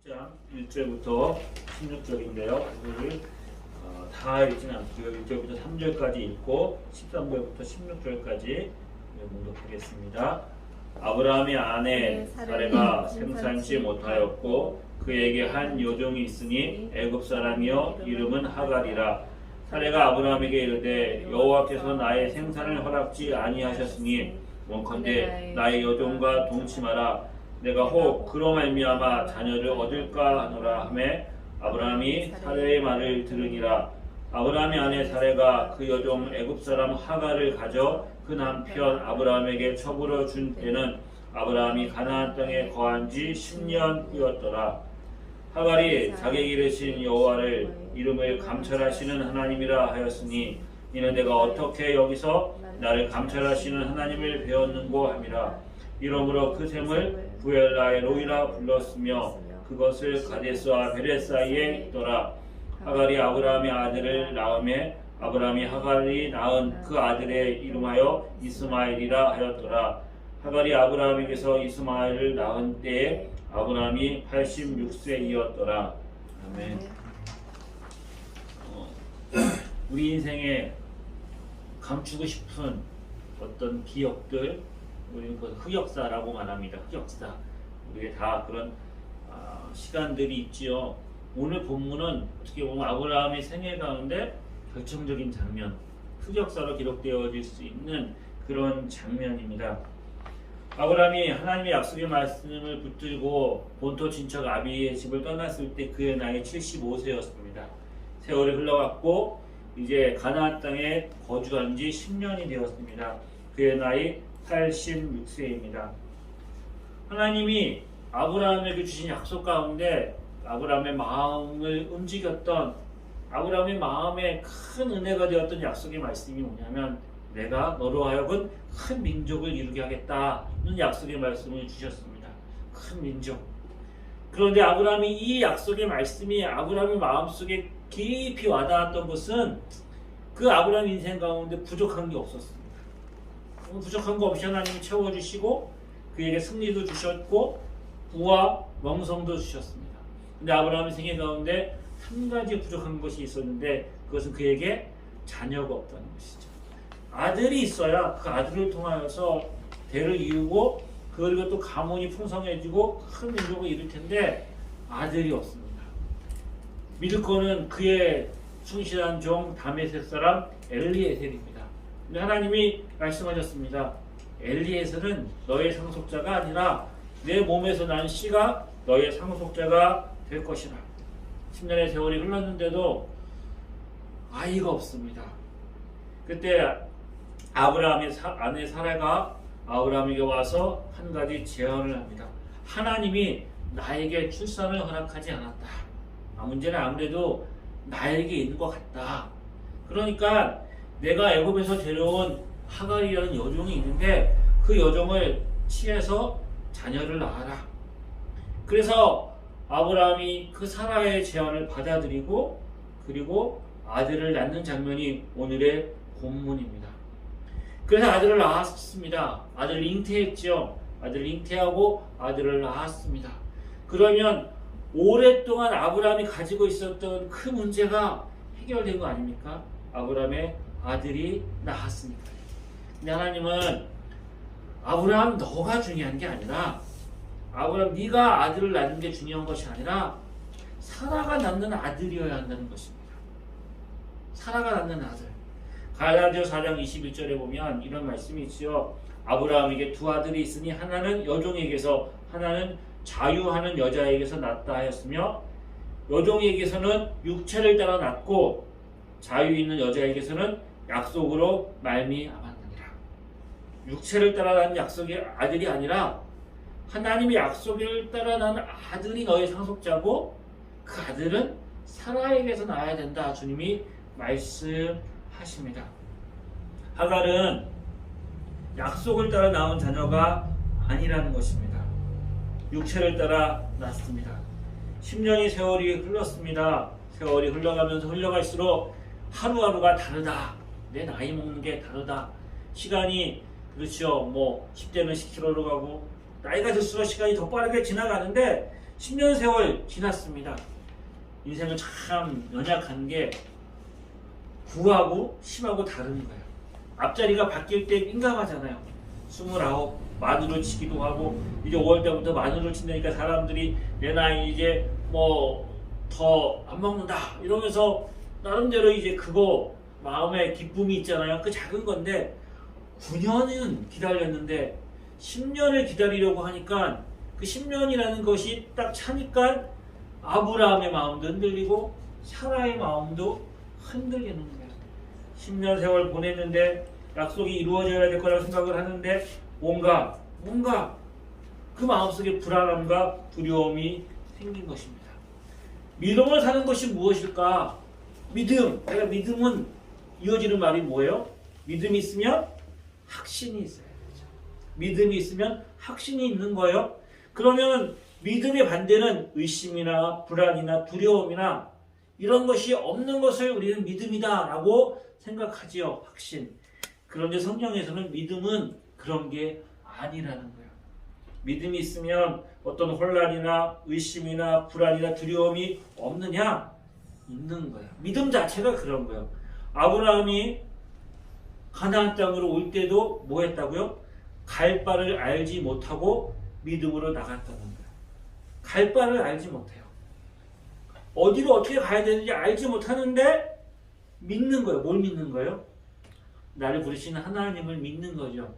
10장 1절부터 16절인데요. 그걸 다 읽지는 않고요. 1절부터 3절까지 읽고 13절부터 16절까지 봉독하겠습니다. 아브라함의 아내 사레가 생산치 못하였고 그에게 한 여종이 있으니 애굽 사람이요 이름은 하갈이라. 사레가 아브라함에게 이르되 여호와께서 나의 생산을 허락지 아니하셨으니 원컨대 나의 여종과 동침하라. 내가 혹 그로 말미암아 자녀를 얻을까 하노라 하매 아브라함이 사레의 말을 들으니라. 아브라함의 아내 사레가 그 여종 애굽 사람 하갈을 가져 그 남편 아브라함에게 첩으로 준 때는 아브라함이 가나안 땅에 거한 지 10년 후였더라. 하갈이 자기 이르신 여호와를 이름을 감찰하시는 하나님이라 하였으니 이는 내가 어떻게 여기서 나를 감찰하시는 하나님을 배웠는고 함이라. 이러므로 그 샘을 부엘라의 로이라 불렀으며 그것을 가데스와 베레 사이에 있더라. 하갈이 아브라함의 아들을 낳음에 아브라함이 하갈이 낳은 그 아들의 이름하여 이스마엘이라 하였더라. 하갈이 아브라함에게서 이스마엘을 낳은 때에 아브라함이 86세이었더라. 아멘. 우리 인생에 감추고 싶은 어떤 기억들, 우리는 그 흑역사라고 말합니다. 흑역사. 우리에 다 그런 시간들이 있지요. 오늘 본문은 어떻게 보면 아브라함의 생애 가운데 결정적인 장면, 흑역사로 기록되어질 수 있는 그런 장면입니다. 아브라함이 하나님의 약속의 말씀을 붙들고 본토 친척 아비의 집을 떠났을 때 그의 나이 75세였습니다. 세월이 흘러갔고 이제 가나안 땅에 거주한 지 10년이 되었습니다. 그의 나이 86세입니다. 하나님이 아브라함에게 주신 약속 가운데 아브라함의 마음을 움직였던, 아브라함의 마음에 큰 은혜가 되었던 약속의 말씀이 뭐냐면 내가 너로 하여금 큰 민족을 이루게 하겠다는 약속의 말씀을 주셨습니다. 큰 민족. 그런데 아브라함이 이 약속의 말씀이 아브라함의 마음속에 깊이 와닿았던 것은 그 아브라함 인생 가운데 부족한 게 없었습니다. 부족한 거 없이 하나님이 채워주시고 그에게 승리도 주셨고 부와 명성도 주셨습니다. 근데 아브라함의 생애 가운데 한 가지 부족한 것이 있었는데 그것은 그에게 자녀가 없다는 것이죠. 아들이 있어야 그 아들을 통하여서 대를 이루고 그리고 또 가문이 풍성해지고 큰 민족을 이룰 텐데 아들이 없습니다. 믿을 거는 그의 충실한 종 다메섹 사람 엘리에셀입니다. 근데 하나님이 말씀하셨습니다. 엘리에셀은 너의 상속자가 아니라 내 몸에서 난 씨가 너의 상속자가 될 것이라. 10년의 세월이 흘렀는데도 아이가 없습니다. 그때 아브라함의 아내 사라가 아브라함에게 와서 한 가지 제안을 합니다. 하나님이 나에게 출산을 허락하지 않았다. 문제는 아무래도 나에게 있는 것 같다. 그러니까 내가 애굽에서 데려온 하갈이라는 여종이 있는데 그 여종을 취해서 자녀를 낳아라. 그래서 아브라함이 그 사라의 제안을 받아들이고 그리고 아들을 낳는 장면이 오늘의 본문입니다. 그래서 아들을 낳았습니다. 아들을 잉태했죠. 아들을 잉태하고 아들을 낳았습니다. 그러면 오랫동안 아브라함이 가지고 있었던 그 문제가 해결된 거 아닙니까? 아브라함의 아들이 낳았으니까. 근데 하나님은 아브라함 너가 중요한 게 아니라 아브라함 네가 아들을 낳는 게 중요한 것이 아니라 사라가 낳는 아들이어야 한다는 것입니다. 사라가 낳는 아들. 갈라디아서 4장 21절에 보면 이런 말씀이 있죠. 아브라함에게 두 아들이 있으니 하나는 여종에게서 하나는 자유하는 여자에게서 낳았다 하였으며 여종에게서는 육체를 따라 낳고 자유 있는 여자에게서는 약속으로 말미암았느니라. 육체를 따라 낳은 약속의 아들이 아니라 하나님의 약속을 따라 낳은 아들이 너의 상속자고 그 아들은 사라에게서 낳아야 된다. 주님이 말씀하십니다. 하갈은 약속을 따라 낳은 자녀가 아니라는 것입니다. 육체를 따라 낳습니다. 10년의 세월이 흘렀습니다. 세월이 흘러가면서 흘러갈수록 하루하루가 다르다. 내 나이 먹는 게 다르다. 시간이 그렇죠. 10대는 10km로 가고 나이가 들수록 시간이 더 빠르게 지나가는데 10년 세월 지났습니다. 인생은 참 연약한 게 9하고 10하고 다른 거예요. 앞자리가 바뀔 때 민감하잖아요. 29 만으로 치기도 하고 이제 5월달부터 만으로 친다니까 사람들이 내 나이 이제 뭐 더 안 먹는다 이러면서 나름대로 이제 그거 마음에 기쁨이 있잖아요. 그 작은 건데 9년은 기다렸는데 10년을 기다리려고 하니까 그 10년이라는 것이 딱 차니까 아브라함의 마음도 흔들리고 사라의 마음도 흔들리는 거예요. 10년 세월 보냈는데 약속이 이루어져야 될 거라고 생각을 하는데 뭔가 그 마음속에 불안함과 두려움이 생긴 것입니다. 믿음을 사는 것이 무엇일까? 믿음은 이어지는 말이 뭐예요? 믿음이 있으면 확신이 있어야 되죠. 믿음이 있으면 확신이 있는 거예요. 그러면 믿음의 반대는 의심이나 불안이나 두려움이나 이런 것이 없는 것을 우리는 믿음이다 라고 생각하지요. 확신. 그런데 성경에서는 믿음은 그런 게 아니라는 거예요. 믿음이 있으면 어떤 혼란이나 의심이나 불안이나 두려움이 없느냐? 있는 거예요. 믿음 자체가 그런 거예요. 아브라함이 가나안 땅으로 올 때도 뭐 했다고요? 갈 바를 알지 못하고 믿음으로 나갔다는 거예요. 갈 바를 알지 못해요. 어디로 어떻게 가야 되는지 알지 못하는데 믿는 거예요. 뭘 믿는 거예요? 나를 부르시는 하나님을 믿는 거죠.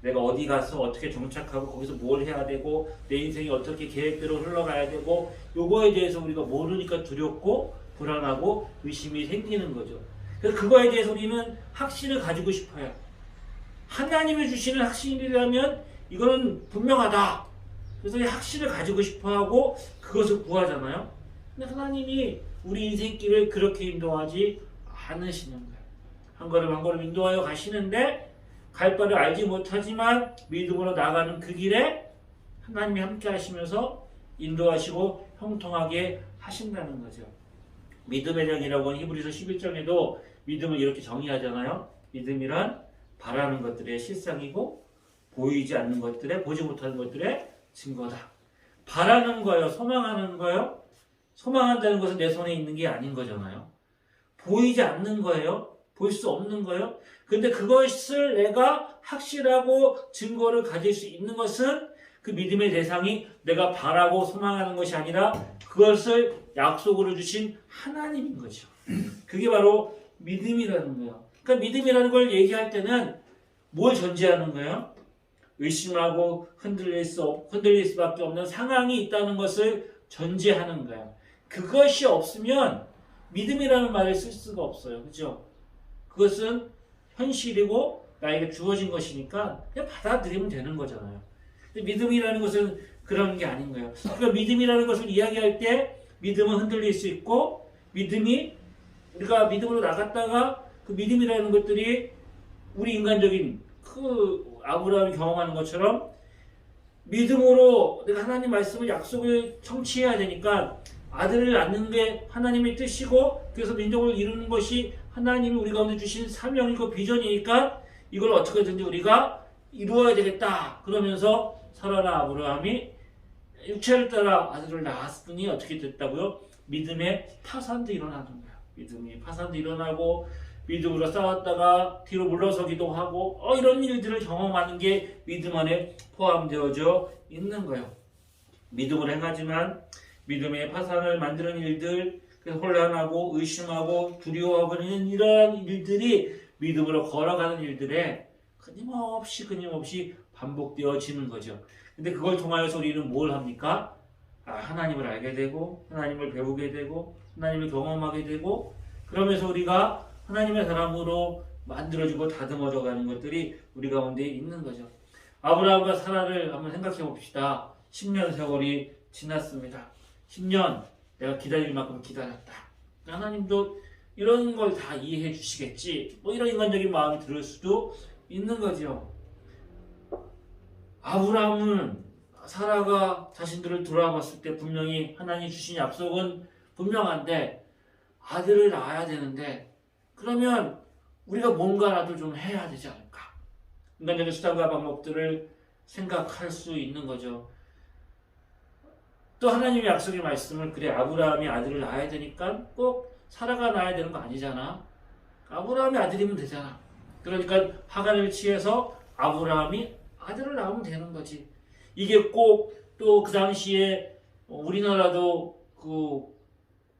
내가 어디 가서 어떻게 정착하고 거기서 뭘 해야 되고 내 인생이 어떻게 계획대로 흘러가야 되고 요거에 대해서 우리가 모르니까 두렵고 불안하고 의심이 생기는 거죠. 그래서 그거에 대해서 우리는 확신을 가지고 싶어요. 하나님이 주시는 확신이라면 이거는 분명하다. 그래서 이 확신을 가지고 싶어하고 그것을 구하잖아요. 근데 하나님이 우리 인생길을 그렇게 인도하지 않으시는 거예요. 한 걸음 한 걸음 인도하여 가시는데 갈 바를 알지 못하지만 믿음으로 나가는 그 길에 하나님이 함께 하시면서 인도하시고 형통하게 하신다는 거죠. 믿음의 영이라고 하는 히브리서 11장에도 믿음을 이렇게 정의하잖아요. 믿음이란 바라는 것들의 실상이고 보이지 않는 것들의 보지 못하는 것들의 증거다. 바라는 거예요. 소망하는 거예요. 소망한다는 것은 내 손에 있는 게 아닌 거잖아요. 보이지 않는 거예요. 볼 수 없는 거예요. 근데 그것을 내가 확실하고 증거를 가질 수 있는 것은 그 믿음의 대상이 내가 바라고 소망하는 것이 아니라 그것을 약속으로 주신 하나님인 거죠. 그게 바로 믿음이라는 거예요. 그러니까 믿음이라는 걸 얘기할 때는 뭘 전제하는 거예요? 의심하고 흔들릴 수밖에 없는 상황이 있다는 것을 전제하는 거예요. 그것이 없으면 믿음이라는 말을 쓸 수가 없어요. 그렇죠? 그것은 현실이고 나에게 주어진 것이니까 그냥 받아들이면 되는 거잖아요. 근데 믿음이라는 것은 그런 게 아닌 거예요. 그러니까 믿음이라는 것을 이야기할 때 믿음은 흔들릴 수 있고 믿음이 우리가 믿음으로 나갔다가 그 믿음이라는 것들이 우리 인간적인 그 아브라함이 경험하는 것처럼 믿음으로 내가 하나님 말씀을 약속을 성취해야 되니까 아들을 낳는 게 하나님의 뜻이고 그래서 민족을 이루는 것이 하나님이 우리 가운데 주신 사명이고 비전이니까 이걸 어떻게든지 우리가 이루어야 되겠다. 그러면서 사라나 아브라함이 육체를 따라 아들을 낳았으니 어떻게 됐다고요? 믿음의 파산도 일어나는 거예요. 믿음이 파산도 일어나고 믿음으로 싸웠다가 뒤로 물러서기도 하고 이런 일들을 경험하는 게 믿음 안에 포함되어져 있는 거예요. 믿음을 행하지만 믿음의 파산을 만드는 일들, 혼란하고 의심하고 두려워하고 있는 이러한 일들이 믿음으로 걸어가는 일들에 끊임없이 반복되어지는 거죠. 근데 그걸 통하여서 우리는 뭘 합니까? 하나님을 알게 되고 하나님을 배우게 되고 하나님을 경험하게 되고 그러면서 우리가 하나님의 사람으로 만들어지고 다듬어져 가는 것들이 우리 가운데 있는 거죠. 아브라함과 사라를 한번 생각해 봅시다. 10년 세월이 지났습니다. 10년 내가 기다릴 만큼 기다렸다. 하나님도 이런 걸 다 이해해 주시겠지. 이런 인간적인 마음이 들을 수도 있는 거죠. 아브라함은 사라가 자신들을 돌아봤을 때 분명히 하나님 주신 약속은 분명한데 아들을 낳아야 되는데 그러면 우리가 뭔가라도 좀 해야 되지 않을까. 인간적인 수단과 방법들을 생각할 수 있는 거죠. 또 하나님의 약속의 말씀을 그래 아브라함이 아들을 낳아야 되니까 꼭 사라가 낳아야 되는 거 아니잖아. 아브라함이 아들이면 되잖아. 그러니까 하갈을 취해서 아브라함이 아들을 낳으면 되는 거지. 이게 꼭 또 그 당시에 우리나라도 그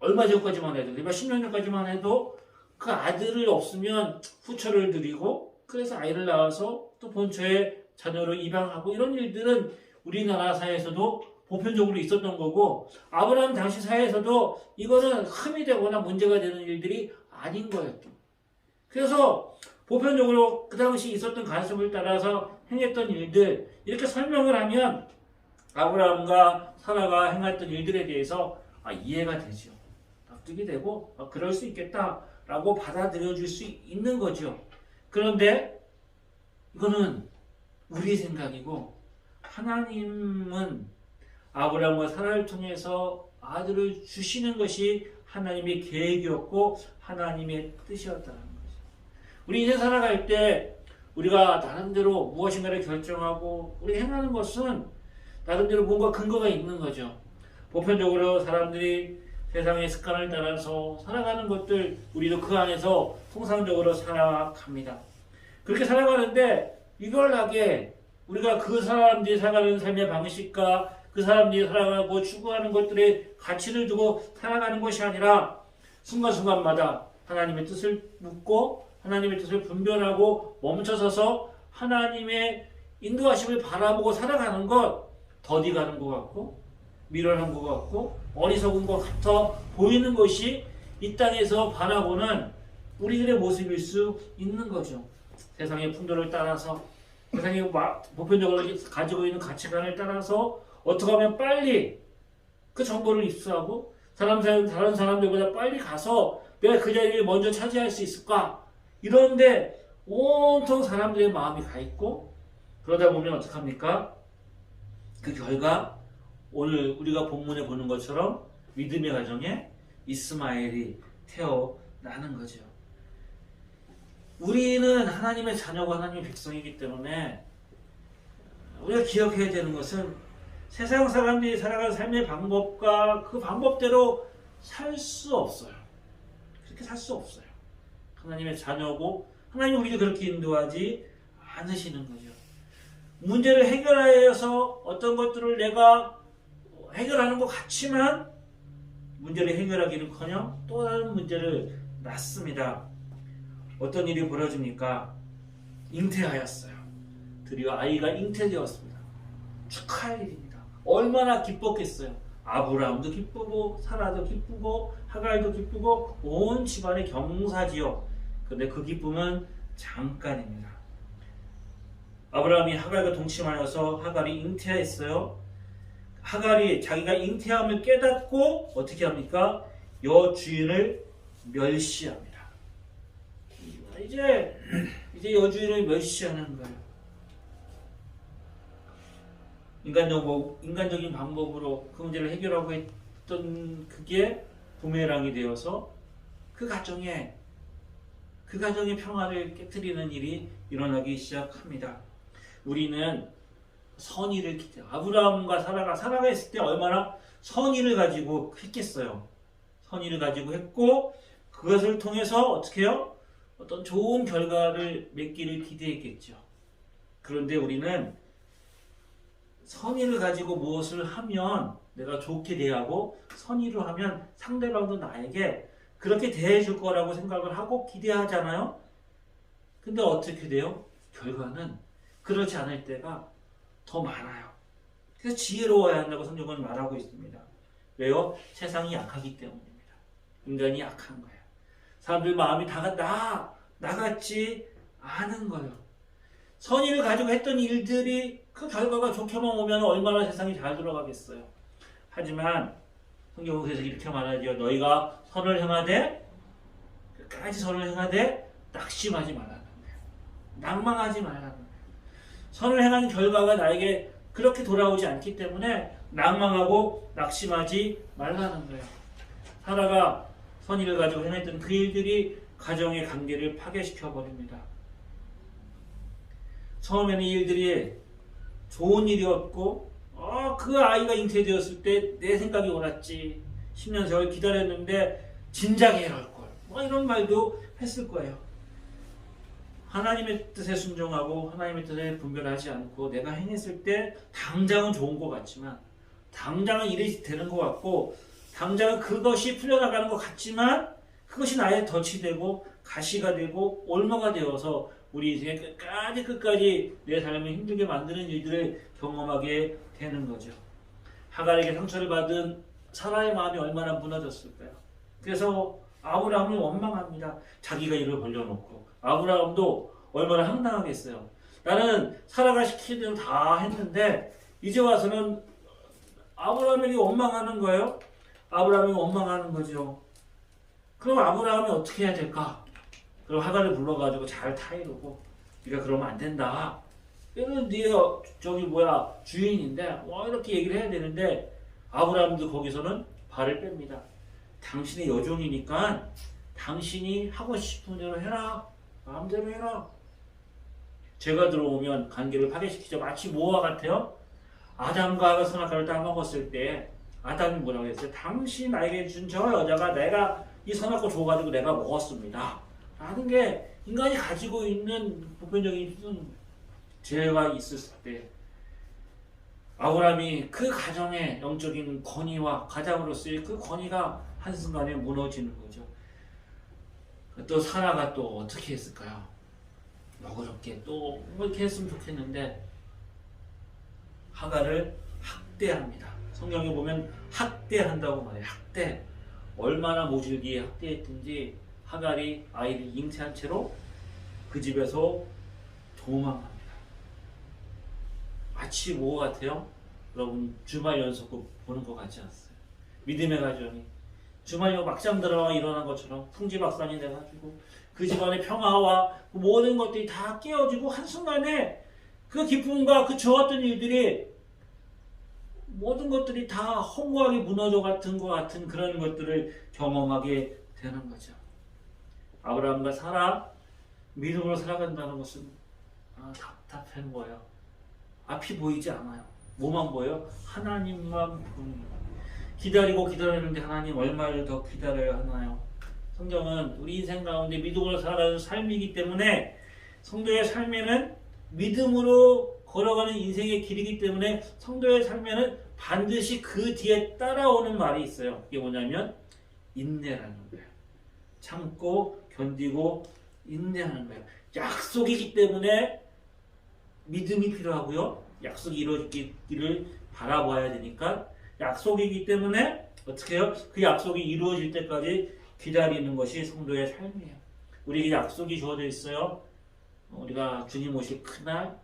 얼마 전까지만 해도 10년 전까지만 해도 그 아들을 없으면 후처를 드리고 그래서 아이를 낳아서 또 본처에 자녀를 입양하고 이런 일들은 우리나라 사회에서도 보편적으로 있었던 거고 아브라함 당시 사회에서도 이거는 흠이 되거나 문제가 되는 일들이 아닌 거였죠. 그래서 보편적으로 그 당시 있었던 관습을 따라서 행했던 일들 이렇게 설명을 하면 아브라함과 사라가 행했던 일들에 대해서 이해가 되죠. 납득이 되고 그럴 수 있겠다라고 받아들여 줄 수 있는 거죠. 그런데 이거는 우리 생각이고 하나님은 아브라함과 사라를 통해서 아들을 주시는 것이 하나님의 계획이었고 하나님의 뜻이었다는 거죠. 우리 인생 살아갈 때 우리가 나름대로 무엇인가를 결정하고 우리 행하는 것은 나름대로 뭔가 근거가 있는 거죠. 보편적으로 사람들이 세상의 습관을 따라서 살아가는 것들 우리도 그 안에서 통상적으로 살아갑니다. 그렇게 살아가는데 유별나게 우리가 그 사람들이 살아가는 삶의 방식과 그 사람들이 살아가고 추구하는 것들의 가치를 두고 살아가는 것이 아니라 순간순간마다 하나님의 뜻을 묻고 하나님의 뜻을 분별하고 멈춰서서 하나님의 인도하심을 바라보고 살아가는 것 더디 가는 것 같고 미련한 것 같고 어리석은 것 같아 보이는 것이 이 땅에서 바라보는 우리들의 모습일 수 있는 거죠. 세상의 풍조를 따라서 세상이 보편적으로 가지고 있는 가치관을 따라서 어떻게 하면 빨리 그 정보를 입수하고 다른 사람들보다 빨리 가서 내가 그 자리를 먼저 차지할 수 있을까? 이런데 온통 사람들의 마음이 가 있고 그러다 보면 어떡합니까? 그 결과 오늘 우리가 본문에 보는 것처럼 믿음의 가정에 이스마엘이 태어나는 거죠. 우리는 하나님의 자녀고 하나님의 백성이기 때문에 우리가 기억해야 되는 것은 세상 사람들이 살아가는 삶의 방법과 그 방법대로 살 수 없어요. 그렇게 살 수 없어요. 하나님의 자녀고 하나님이 우리를 그렇게 인도하지 않으시는 거죠. 문제를 해결하여서 어떤 것들을 내가 해결하는 것 같지만 문제를 해결하기는커녕 또 다른 문제를 낳습니다. 어떤 일이 벌어집니까? 잉태하였어요. 드디어 아이가 잉태되었습니다. 축하할 일입니다. 얼마나 기뻤겠어요. 아브라함도 기쁘고 사라도 기쁘고 하갈도 기쁘고 온 집안의 경사지요. 그런데 그 기쁨은 잠깐입니다. 아브라함이 하갈과 동침하여서 하갈이 잉태했어요. 하갈이 자기가 잉태함을 깨닫고 어떻게 합니까? 여주인을 멸시합니다. 이제 여주인을 멸시하는 거예요. 인간적인 방법으로 그 문제를 해결하고 했던 그게 부메랑이 되어서 그 가정의 평화를 깨트리는 일이 일어나기 시작합니다. 우리는 선의를 기대해요. 아브라함과 사라가 했을 때 얼마나 선의를 가지고 했겠어요. 선의를 가지고 했고 그것을 통해서 어떻게 해요? 어떤 좋은 결과를 맺기를 기대했겠죠. 그런데 우리는 선의를 가지고 무엇을 하면 내가 좋게 대하고 선의로 하면 상대방도 나에게 그렇게 대해줄 거라고 생각을 하고 기대하잖아요. 근데 어떻게 돼요? 결과는 그렇지 않을 때가 더 많아요. 그래서 지혜로워야 한다고 성경은 말하고 있습니다. 왜요? 세상이 약하기 때문입니다. 인간이 약한 거예요. 사람들 마음이 다 나같지 않은 거예요. 선의를 가지고 했던 일들이 그 결과가 좋게만 오면 얼마나 세상이 잘 돌아가겠어요. 하지만 성경은 그래서 이렇게 말하죠. 너희가 선을 행하되 끝까지 선을 행하되 낙심하지 말라는 거예요. 낭망하지 말라는 거예요. 선을 행한 결과가 나에게 그렇게 돌아오지 않기 때문에 낭망하고 낙심하지 말라는 거예요. 사라가 선의를 가지고 행했던 그 일들이 가정의 관계를 파괴시켜 버립니다. 처음에는 이 일들이 좋은 일이었고 그 아이가 잉태되었을 때 내 생각이 옳았지. 10년 세월 기다렸는데 진작에 해야 할 걸. 뭐 이런 말도 했을 거예요. 하나님의 뜻에 순종하고 하나님의 뜻에 분별하지 않고 내가 행했을 때 당장은 좋은 것 같지만, 당장은 일이 되는 것 같고, 당장은 그것이 풀려나가는 것 같지만, 그것이 나의 덫이 되고 가시가 되고 올무가 되어서 우리 인생의 끝까지 내 삶을 힘들게 만드는 일들을 경험하게 되는 거죠. 하갈에게 상처를 받은 사라의 마음이 얼마나 무너졌을까요? 그래서 아브라함을 원망합니다. 자기가 일을 벌려놓고. 아브라함도 얼마나 황당하겠어요. 나는 사라가 시키는 대로 다 했는데 이제 와서는 아브라함에게 원망하는 거예요. 아브라함이 원망하는 거죠. 그럼 아브라함이 어떻게 해야 될까? 그럼 하갈을 불러가지고 잘 타이르고, 네가 그러면 안 된다. 이런 네가 주인인데 이렇게 얘기를 해야 되는데, 아브라함도 거기서는 발을 뺍니다. 당신의 여종이니까 당신이 하고 싶은 대로 해라. 마음대로 해라. 죄가 들어오면 관계를 파괴시키죠. 마치 뭐와 같아요? 아담과 하가 선악과를 따먹었을 때 아담이 뭐라고 했어요? 당신 나에게 준 저 여자가 내가 이 선악과 줘가지고 내가 먹었습니다. 라는 게 인간이 가지고 있는 보편적인 죄가 있었을 때, 아브라함이 그 가정의 영적인 권위와 가장으로서의 그 권위가 한순간에 무너지는 거죠. 또 사라가 또 어떻게 했을까요? 너그럽게 또 이렇게 했으면 좋겠는데 하갈을 학대합니다. 성경에 보면 학대한다고 말해요. 학대. 얼마나 모질기에 학대했든지 하갈이 아이를 잉태한 채로 그 집에서 도망합니다. 마치 뭐 같아요? 여러분 주말 연속극 보는 것 같지 않았어요? 믿음의 가정이 주말 막잠 들어가 일어난 것처럼 풍지박산이 돼가지고 그 집안의 평화와 그 모든 것들이 다 깨어지고 한순간에 그 기쁨과 그 좋았던 일들이 모든 것들이 다 허무하게 무너져 같은 것 같은 그런 것들을 경험하게 되는 거죠. 아브라함과 사라 믿음으로 살아간다는 것은 답답한 거예요. 앞이 보이지 않아요. 뭐만 보여요? 하나님만 보입니다. 기다리고 기다리는데 하나님 얼마를 더 기다려야 하나요? 성경은 우리 인생 가운데 믿음으로 살아가는 삶이기 때문에, 성도의 삶에는 믿음으로 걸어가는 인생의 길이기 때문에 성도의 삶에는 반드시 그 뒤에 따라오는 말이 있어요. 이게 뭐냐면 인내라는 거예요. 참고 견디고 인내하는 거예요. 약속이기 때문에 믿음이 필요하고요. 약속이 이루어지기를 바라봐야 되니까 약속이기 때문에 어떻게 해요? 그 약속이 이루어질 때까지 기다리는 것이 성도의 삶이에요. 우리에게 약속이 주어져 있어요. 우리가 주님 오실 그날,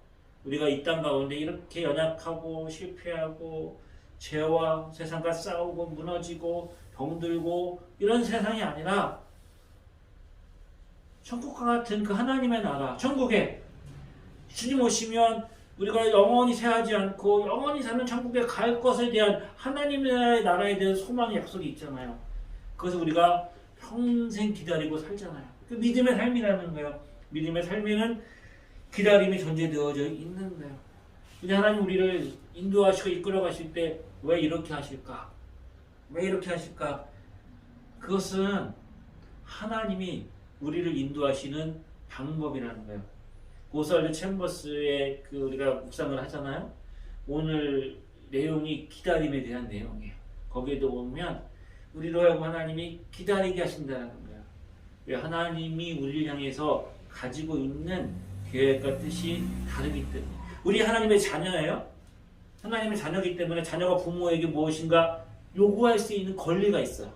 우리가 이 땅 가운데 이렇게 연약하고 실패하고 죄와 세상과 싸우고 무너지고 병들고 이런 세상이 아니라 천국과 같은 그 하나님의 나라, 천국에 주님 오시면 우리가 영원히 새하지 않고 영원히 사는 천국에 갈 것에 대한 하나님의 나라에 대한 소망의 약속이 있잖아요. 그것을 우리가 평생 기다리고 살잖아요. 그 믿음의 삶이라는 거예요. 믿음의 삶에는 기다림이 존재되어져 있는 거예요. 근데 하나님 우리를 인도하시고 이끌어 가실 때 왜 이렇게 하실까? 왜 이렇게 하실까? 그것은 하나님이 우리를 인도하시는 방법이라는 거예요. 고스왈드 챔버스의 우리가 묵상을 하잖아요. 오늘 내용이 기다림에 대한 내용이에요. 거기에도 보면 우리로 하여금 하나님이 기다리게 하신다는 거예요. 왜? 하나님이 우리를 향해서 가지고 있는 계획과 뜻이 다르기 때문에. 우리 하나님의 자녀예요. 하나님의 자녀이기 때문에 자녀가 부모에게 무엇인가 요구할 수 있는 권리가 있어요.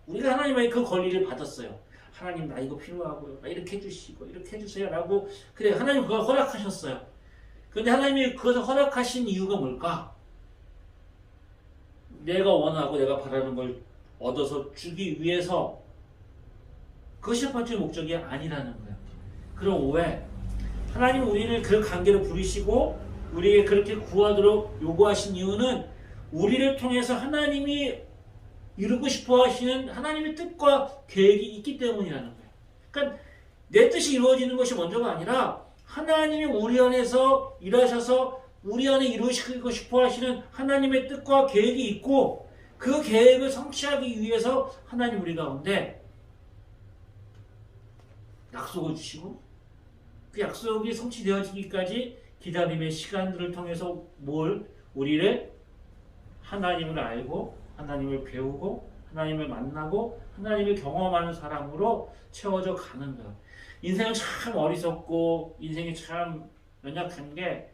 우리가 하나님의 그 권리를 받았어요. 하나님 나 이거 필요하고요. 나 이렇게 해주시고 이렇게 해주세요 라고. 그래, 하나님 그걸 허락하셨어요. 그런데 하나님이 그것을 허락하신 이유가 뭘까? 내가 원하고 내가 바라는 걸 얻어서 주기 위해서, 그것이 첫 번째 목적이 아니라는 거예요. 그럼 왜? 하나님은 우리를 그 관계로 부르시고 우리에게 그렇게 구하도록 요구하신 이유는 우리를 통해서 하나님이 이루고 싶어 하시는 하나님의 뜻과 계획이 있기 때문이라는 거예요. 그러니까 내 뜻이 이루어지는 것이 먼저가 아니라 하나님이 우리 안에서 일하셔서 우리 안에 이루시고 싶어 하시는 하나님의 뜻과 계획이 있고 그 계획을 성취하기 위해서 하나님 우리 가운데 약속을 주시고 그 약속이 성취되어지기까지 기다림의 시간들을 통해서 우리를 하나님을 알고 하나님을 배우고 하나님을 만나고 하나님을 경험하는 사람으로 채워져 가는 것. 인생은 참 어리석고 인생이 참 연약한 게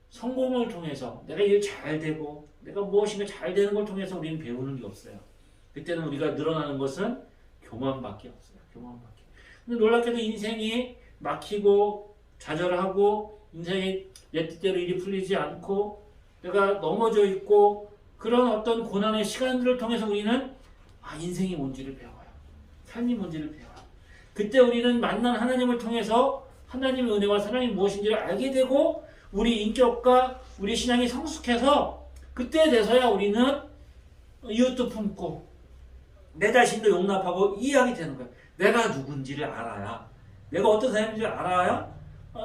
성공을 통해서 내가 일 잘 되고 내가 무엇인가 잘 되는 걸 통해서 우리는 배우는 게 없어요. 그때는 우리가 늘어나는 것은 교만밖에 없어요. 교만밖에. 근데 놀랍게도 인생이 막히고 좌절하고 인생이 내 뜻대로 일이 풀리지 않고 내가 넘어져 있고 그런 어떤 고난의 시간들을 통해서 우리는 인생이 뭔지를 배워요. 삶이 뭔지를 배워요. 그때 우리는 만난 하나님을 통해서 하나님의 은혜와 사랑이 무엇인지를 알게 되고 우리 인격과 우리 신앙이 성숙해서 그때 돼서야 우리는 이웃도 품고 내 자신도 용납하고 이해하게 되는 거예요. 내가 누군지를 알아야 내가 어떤 사람인지를 알아야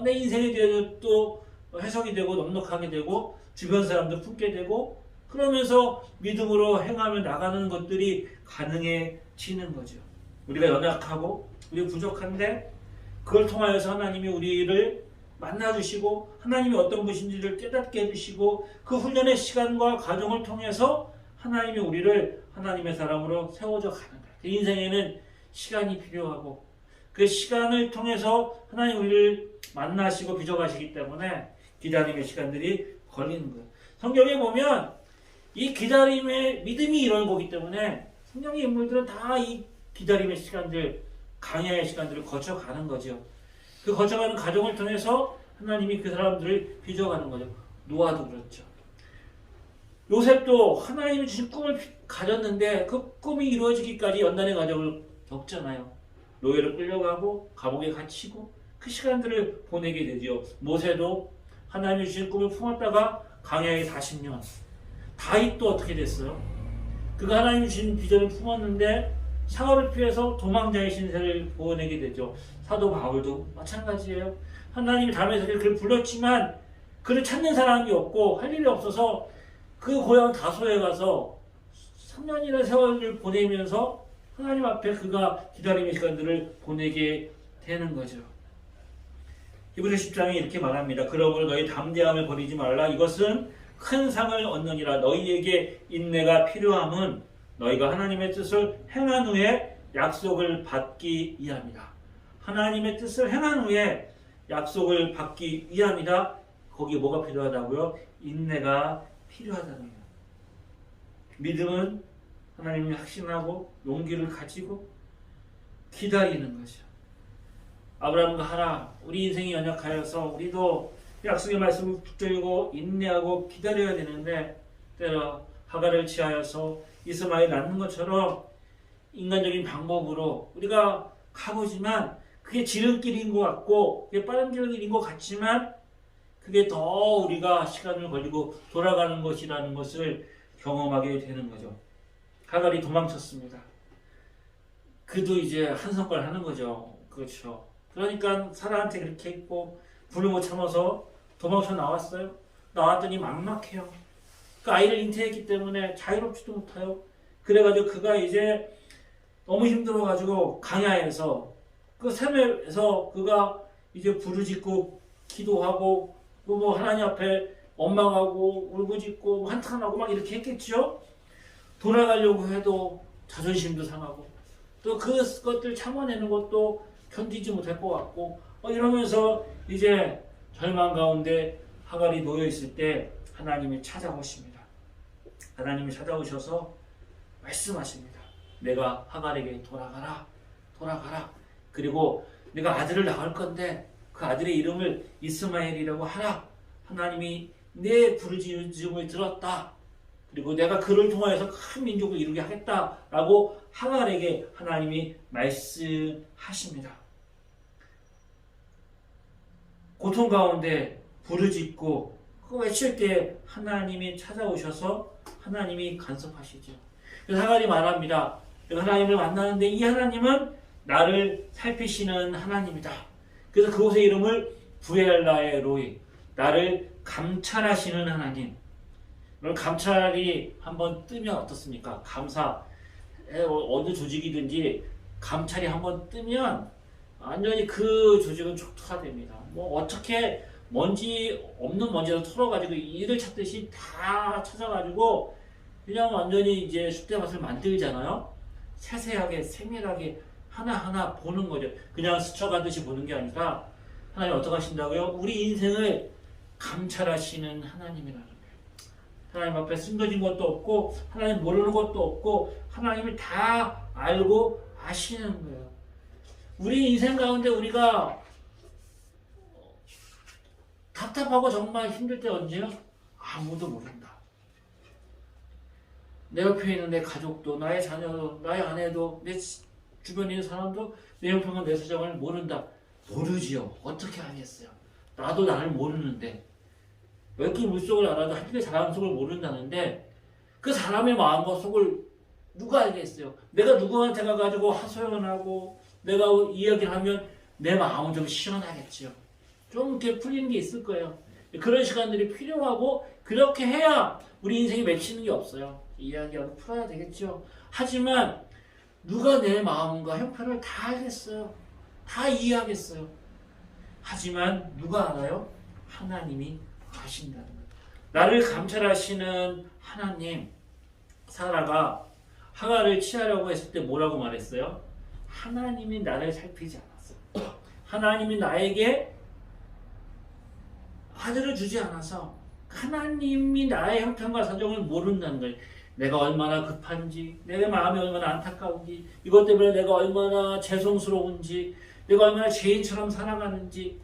내 인생에 대해서 또 해석이 되고 넉넉하게 되고 주변 사람도 품게 되고 그러면서 믿음으로 행하며 나가는 것들이 가능해지는 거죠. 우리가 연약하고 우리가 부족한데 그걸 통하여서 하나님이 우리를 만나주시고 하나님이 어떤 분이신지를 깨닫게 해주시고 그 훈련의 시간과 과정을 통해서 하나님이 우리를 하나님의 사람으로 세워져 가는 거예요. 인생에는 시간이 필요하고 그 시간을 통해서 하나님 우리를 만나시고 빚어가시기 때문에 기다림의 시간들이 걸리는 거예요. 성경에 보면 이 기다림의 믿음이 이런 거기 때문에 성경의 인물들은 다 이 기다림의 시간들, 강야의 시간들을 거쳐가는 거죠. 그 거쳐가는 과정을 통해서 하나님이 그 사람들을 빚어가는 거죠. 노아도 그렇죠. 요셉도 하나님이 주신 꿈을 가졌는데 그 꿈이 이루어지기까지 연단의 과정을 겪잖아요. 노예로 끌려가고 감옥에 갇히고 그 시간들을 보내게 되죠. 모세도 하나님이 주신 꿈을 품었다가 광야에 40년. 다윗도 어떻게 됐어요? 그가 하나님이 주신 비전을 품었는데 사울을 피해서 도망자의 신세를 보내게 되죠. 사도 바울도 마찬가지예요. 하나님이 담에서 그를 불렀지만 그를 찾는 사람이 없고 할 일이 없어서 그 고향 다소에 가서 3년이나 세월을 보내면서 하나님 앞에 그가 기다림의 시간들을 보내게 되는 거죠. 히브리서 10장에 이렇게 말합니다. 그러므로 너희 담대함을 버리지 말라. 이것은 큰 상을 얻느니라. 너희에게 인내가 필요함은 너희가 하나님의 뜻을 행한 후에 약속을 받기 위함이다. 하나님의 뜻을 행한 후에 약속을 받기 위함이다. 거기에 뭐가 필요하다고요? 인내가 필요하다는 거예요. 믿음은 하나님을 확신하고 용기를 가지고 기다리는 거죠. 아브라함과 하나, 우리 인생이 연약하여서 우리도 약속의 말씀을 붙들고 인내하고 기다려야 되는데 때로 하갈을 취하여서 이스마엘 낳는 것처럼 인간적인 방법으로 우리가 가보지만 그게 지름길인 것 같고 그게 빠른 길인 것 같지만 그게 더 우리가 시간을 걸리고 돌아가는 것이라는 것을 경험하게 되는 거죠. 하갈이 도망쳤습니다. 그도 이제 한 성과를 하는 거죠. 그렇죠. 그러니까 사라한테 그렇게 했고 불을 못 참아서 도망쳐 나왔어요. 나왔더니 막막해요. 그 아이를 잉태했기 때문에 자유롭지도 못해요. 그래가지고 그가 이제 너무 힘들어가지고 강야에서 그 샘에서 그가 이제 부르짖고 기도하고 뭐 하나님 앞에 원망하고 울부짖고 한탄하고 막 이렇게 했겠죠. 돌아가려고 해도 자존심도 상하고 또 그것들 참아내는 것도 견디지 못할 것 같고 이러면서 이제 절망 가운데 하갈이 놓여 있을 때 하나님이 찾아오십니다. 하나님이 찾아오셔서 말씀하십니다. 내가 하갈에게 돌아가라. 그리고 내가 아들을 낳을 건데 그 아들의 이름을 이스마엘이라고 하라. 하나님이 내 부르짖음을 들었다. 그리고 내가 그를 통하여서 큰 민족을 이루게 하겠다라고 하갈에게 하나님이 말씀하십니다. 고통 가운데 부르짖고 외칠 때 하나님이 찾아오셔서 하나님이 간섭하시죠. 그래서 하갈이 말합니다. 내가 하나님을 만나는데 이 하나님은 나를 살피시는 하나님이다. 그래서 그곳의 이름을 부엘라의 로이, 나를 감찰하시는 하나님. 그럼 감찰이 한번 뜨면 어떻습니까? 어느 조직이든지 감찰이 한번 뜨면 완전히 그 조직은 촉투화됩니다. 뭐 어떻게 먼지 없는 먼지를 털어가지고 이를 찾듯이 다 찾아가지고 그냥 완전히 이제 쑥대밭을 만들잖아요. 세세하게 세밀하게 하나하나 보는 거죠. 그냥 스쳐가듯이 보는 게 아니라 하나님 어떻게 하신다고요? 우리 인생을 감찰하시는 하나님이라는 거예요. 하나님 앞에 숨겨진 것도 없고 하나님 모르는 것도 없고 하나님이 다 알고 아시는 거예요. 우리 인생 가운데 우리가 답답하고 정말 힘들 때 언제요? 아무도 모른다. 내 옆에 있는 내 가족도, 나의 자녀도, 나의 아내도, 내 주변에 있는 사람도 내 형편과 내 사정을 모른다. 모르지요. 어떻게 하겠어요? 나도 나를 모르는데 몇 개 물속을 알아도 한 개 사람 속을 모른다는데 그 사람의 마음과 속을 누가 알겠어요? 내가 누구한테 가가지고 하소연하고 내가 이야기를 하면 내 마음은 좀 시원하겠지요. 좀 이렇게 풀리는 게 있을 거예요. 그런 시간들이 필요하고 그렇게 해야 우리 인생이 맺히는 게 없어요. 이야기하고 풀어야 되겠죠. 하지만 누가 내 마음과 형편을 다 알겠어요. 다 이해하겠어요. 하지만 누가 알아요? 하나님이 아신다는 거예요. 나를 감찰하시는 하나님. 사라가 하가를 취하려고 했을 때 뭐라고 말했어요? 하나님이 나를 살피지 않았어. 하나님이 나에게 아들을 주지 않아서 하나님이 나의 형편과 사정을 모른다는 거예요. 내가 얼마나 급한지, 내 마음이 얼마나 안타까운지, 이것 때문에 내가 얼마나 죄송스러운지, 내가 얼마나 죄인처럼 살아가는지,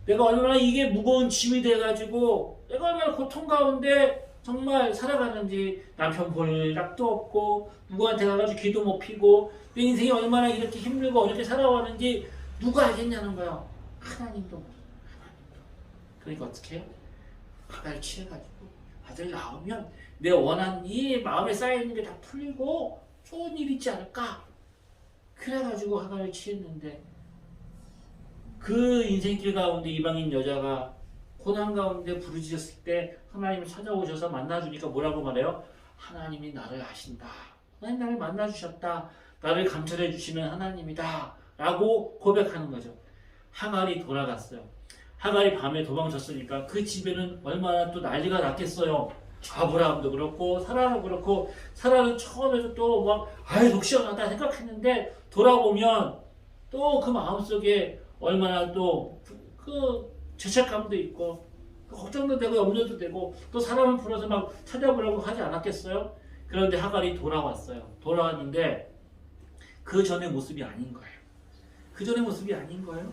내가 얼마나 이게 무거운 짐이 돼가지고 내가 얼마나 고통 가운데 정말 살아가는지, 남편 볼 낙도 없고 누구한테 가가지고 기도 못 피고 내 인생이 얼마나 이렇게 힘들고 어렵게 살아왔는지 누가 알겠냐는 거야. 하나님도 모르고. 그러니까 어떻게 해요? 하가를 취해가지고 아들 나오면 내 원한 이 마음에 쌓여있는 게 다 풀리고 좋은 일 있지 않을까? 그래가지고 하가를 취했는데 그 인생길 가운데 이방인 여자가 고난 가운데 부르짖었을 때 하나님을 찾아오셔서 만나주니까 뭐라고 말해요? 하나님이 나를 아신다. 하나님 나를 만나주셨다. 나를 감찰해 주시는 하나님이다. 라고 고백하는 거죠. 하갈이 돌아갔어요. 하갈이 밤에 도망쳤으니까 그 집에는 얼마나 또 난리가 났겠어요. 아브라함도 그렇고 사라도 그렇고 사라는 처음에도 또 막 속 시원하다 생각했는데 돌아보면 또 그 마음속에 얼마나 또 그 죄책감도 있고 걱정도 되고 염려도 되고 또 사람을 불러서 막 찾아보려고 하지 않았겠어요? 그런데 하갈이 돌아왔어요. 돌아왔는데 그 전의 모습이 아닌 거예요. 그 전의 모습이 아닌 거예요.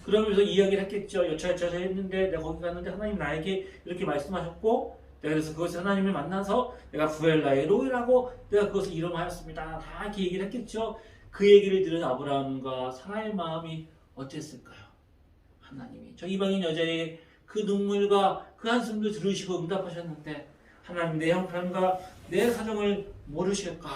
그러면서 이야기를 했겠죠. 여차여차 했는데 내가 거기 갔는데 하나님 나에게 이렇게 말씀하셨고 내가 그래서 그것을 하나님을 만나서 내가 구엘라의 로이라고 내가 그것을 이름하였습니다. 다 이렇게 얘기를 했겠죠. 그 얘기를 들은 아브라함과 사라의 마음이 어땠을까요? 하나님이 저 이방인 여자의 그 눈물과 그 한숨도 들으시고 응답하셨는데 하나님 내 형편과 내 사정을 모르실까?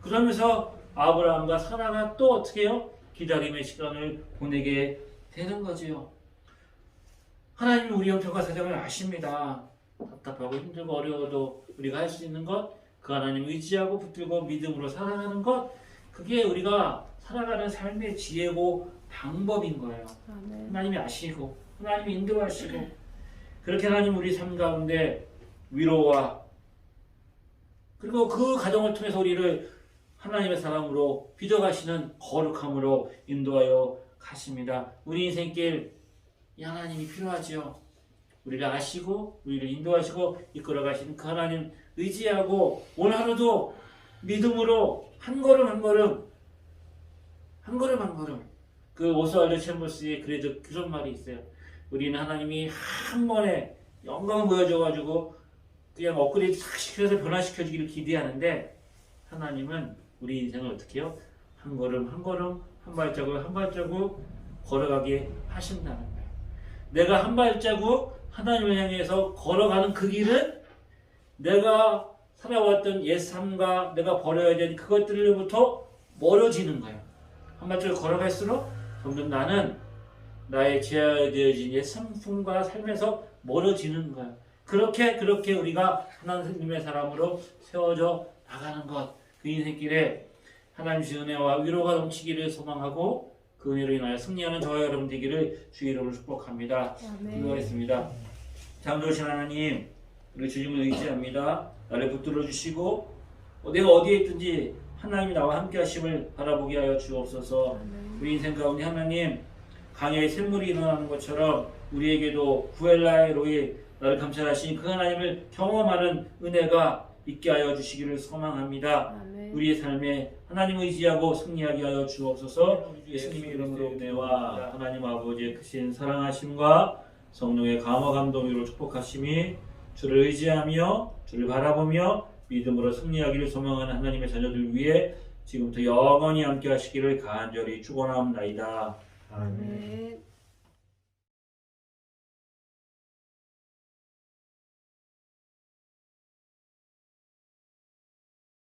그러면서 아브라함과 사라가 또 어떻게 해요? 기다림의 시간을 보내게 되는 거지요. 하나님이 우리 형편과 사정을 아십니다. 답답하고 힘들고 어려워도 우리가 할 수 있는 것, 그 하나님 의지하고 붙들고 믿음으로 살아가는 것, 그게 우리가 살아가는 삶의 지혜고 방법인 거예요. 하나님이 아시고 하나님이 인도하시고 그렇게 하나님 우리 삶 가운데 위로와 그리고 그 가정을 통해서 우리를 하나님의 사랑으로 빚어가시는 거룩함으로 인도하여 가십니다. 우리 인생길 이 하나님이 필요하지요. 우리를 아시고 우리를 인도하시고 이끌어 가시는 그 하나님 의지하고 오늘 하루도 믿음으로 한 걸음 한 걸음 한 걸음 한 걸음 그 오스왈드 챔버스의 그래도 그런 말이 있어요. 우리는 하나님이 한 번에 영광을 보여줘가지고 그냥 업그레이드 싹 시켜서 변화시켜주기를 기대하는데 하나님은 우리 인생을 어떻게 해요? 한 걸음 한 걸음 한 발자국 한 발자국 걸어가게 하신다는 거예요. 내가 한 발자국 하나님을 향해서 걸어가는 그 길은 내가 살아왔던 옛 삶과 내가 버려야 되는 그것들로부터 멀어지는 거예요. 한 발자국 걸어갈수록 점점 나는 나의 제어되어진 옛 성품과 삶에서 멀어지는 거야. 그렇게 우리가 하나님의 사람으로 세워져 나가는 것, 그 인생길에 하나님의 은혜와 위로가 넘치기를 소망하고 그 은혜로 인하여 승리하는 저와 여러분 되기를 주의 이름으로 축복합니다. 기도하겠습니다. 참 좋으신 하나님, 우리 주님을 의지합니다. 나를 붙들어 주시고 내가 어디에 있든지 하나님이 나와 함께 하심을 바라보게 하여 주옵소서. 우리 인생 가운데 하나님, 강야의 샘물이 일어나는 것처럼 우리에게도 구엘라에로이 나를 감찰하신 그 하나님을 경험하는 은혜가 있게 하여 주시기를 소망합니다. 우리의 삶에 하나님 의지하고 승리하게 하여 주옵소서. 예수님의 이름으로 은혜와 하나님 아버지의 크신 사랑하심과 성령의 감화 감동으로 축복하심이 주를 의지하며 주를 바라보며 믿음으로 승리하기를 소망하는 하나님의 자녀들 위해 지금부터 영원히 함께 하시기를 간절히 축원하옵나이다. 아멘.